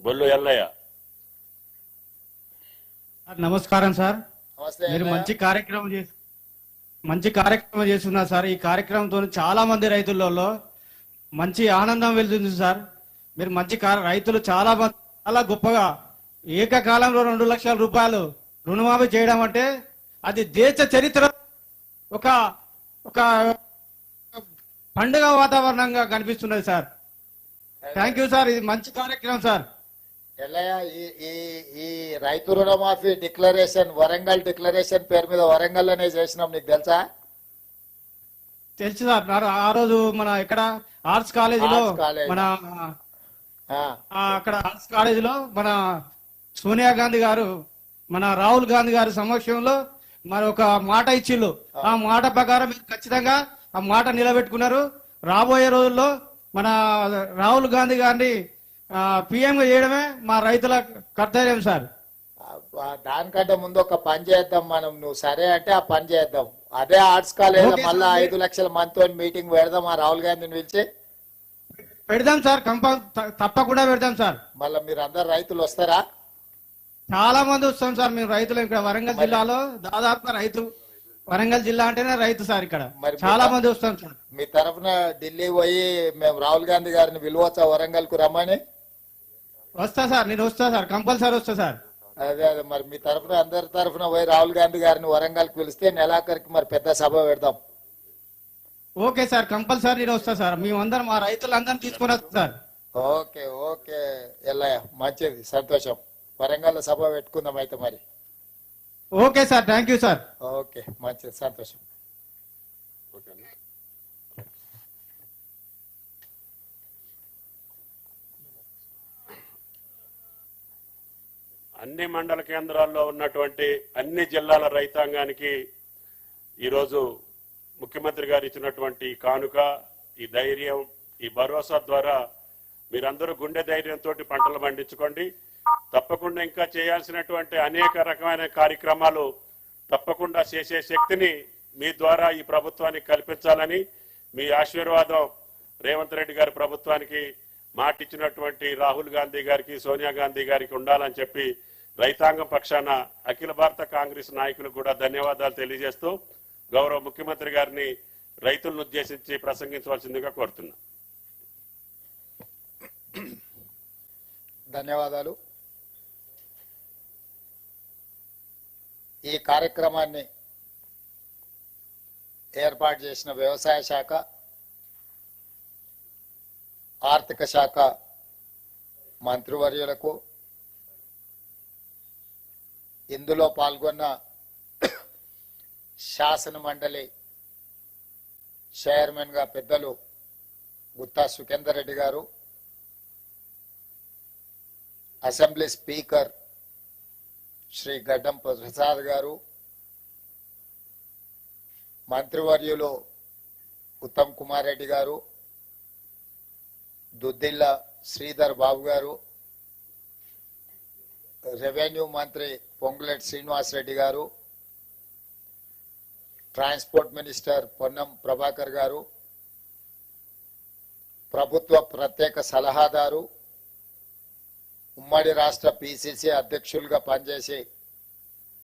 బొల్లు ఎల్లయ్య. నమస్కారం సార్. నమస్తే. మీరు మంచి కార్యక్రమం చేస్తున్నారు సార్. ఈ కార్యక్రమంతో చాలా మంది రైతులలో మంచి ఆనందం వెళ్తుంది సార్. మీరు రైతులు చాలా గొప్పగా ఏకకాలంలో 2 లక్షల రూపాయలు రుణమాఫీ చేయడం అంటే అది దేశ చరిత్ర ఒక ఒక పండుగ వాతావరణంగా కనిపిస్తున్నది సార్. Thank you sir. ఇది మంచి కార్యక్రమం సార్. ఎల్లయ్య, ఈ రైతు రుణమాఫీ డిక్లరేషన్ వరంగల్ డిక్లరేషన్ పేరు మీద వరంగల్ లోనే చేసినాం, నీకు తెలుసా? తెలుసు సార్. ఆ రోజు మన ఇక్కడ ఆర్ట్స్ కాలేజీలో మన అక్కడ ఆర్ట్స్ కాలేజీలో మన సోనియా గాంధీ గారు మన రాహుల్ గాంధీ గారి సమక్షంలో మరి ఒక మాట ఇచ్చిళ్ళు. ఆ మాట ప్రకారం మీరు ఖచ్చితంగా ఆ మాట నిలబెట్టుకున్నారు. రాబోయే రోజుల్లో మన రాహుల్ గాంధీ గారిని పిఎం గా చేయడమే మా రైతుల కర్తవ్యం సార్. దానికంటే ముందు ఒక పని చేద్దాం మనం, నువ్వు సరే అంటే ఆ పని చేద్దాం. అదే ఆర్ట్స్ కాలేజ్ మళ్ళా 5 లక్షల మందితో మీటింగ్ పెడదాం, ఆ రాహుల్ గాంధీని పిలిచి పెడదాం సార్. తప్పకుండా పెడదాం సార్. మళ్ళీ మీరు అందరు రైతులు వస్తారా? చాలా మంది వస్తాం సార్. మేము రైతులు ఇక్కడ వరంగల్ జిల్లాలో దాదాపుగా వరంగల్ జిల్లా అంటేనే రైతు సార్. ఇక్కడ చాలా మంది వస్తాం సార్. మీ తరఫున ఢిల్లీ పోయి మేము రాహుల్ గాంధీ గారిని పిలవచ్చా వరంగల్ కు రమ్మని? వస్తా సార్, నేను వస్తా సార్, కంపల్సరీ వస్తా సార్. అదే మరి మీ తరఫున అందరి తరఫున పోయి రాహుల్ గాంధీ గారిని వరంగల్ కు పిలిస్తే నెలాఖరికి మరి పెద్ద సభ పెడదాం. ఓకే సార్, కంపల్సరీ నేను వస్తా సార్. మేమందరం మా రైతులందరం తీసుకుని వస్తా సార్. ఓకే ఓకే ఎల్లయ్య, మంచిది, సంతోషం. వరంగల్ సభ పెట్టుకుందాం అయితే మరి. Okay sir, thank you sir. Okay, మంచిది, సంతోషం. అన్ని మండల కేంద్రాల్లో ఉన్నటువంటి అన్ని జిల్లాల రైతాంగానికి ఈరోజు ముఖ్యమంత్రి గారు ఇచ్చినటువంటి కానుక, ఈ ధైర్యం, ఈ భరోసా ద్వారా మీరందరూ గుండె ధైర్యంతో పంటలు పండించుకోండి. తప్పకుండా ఇంకా చేయాల్సినటువంటి అనేక రకమైన కార్యక్రమాలు తప్పకుండా చేసే శక్తిని మీ ద్వారా ఈ ప్రభుత్వానికి కల్పించాలని, మీ ఆశీర్వాదం రేవంత్ రెడ్డి గారి ప్రభుత్వానికి మాటిచ్చినటువంటి రాహుల్ గాంధీ గారికి, సోనియా గాంధీ గారికి ఉండాలని చెప్పి రైతాంగం పక్షాన అఖిల భారత కాంగ్రెస్ నాయకులకు కూడా ధన్యవాదాలు తెలియజేస్తూ గౌరవ ముఖ్యమంత్రి గారిని రైతులను ఉద్దేశించి ప్రసంగించవలసిందిగా కోరుతున్నా. ధన్యవాదాలు. ఈ కార్యక్రమాన్ని ఏర్పాటు చేసిన వ్యవసాయ శాఖ, ఆర్థిక శాఖ మంత్రివర్యులకు, ఇందులో పాల్గొన్న శాసన మండలి చైర్మన్ గా పెద్దలు గుత్తా సుఖేందర్ రెడ్డి గారు, అసెంబ్లీ స్పీకర్ శ్రీ గడ్డం ప్రసాద్ గారు, మంత్రివర్యులు ఉత్తమ్ కుమార్ రెడ్డి గారు, దుద్దిల్ల శ్రీధర్ బాబు గారు, రెవెన్యూ మంత్రి పొంగులేటి శ్రీనివాసరెడ్డి గారు, ట్రాన్స్పోర్ట్ మినిస్టర్ పొన్నం ప్రభాకర్ గారు, ప్రభుత్వ ప్రత్యేక సలహాదారు, ఉమ్మడి రాష్ట్ర పిసిసి అధ్యక్షులుగా పనిచేసి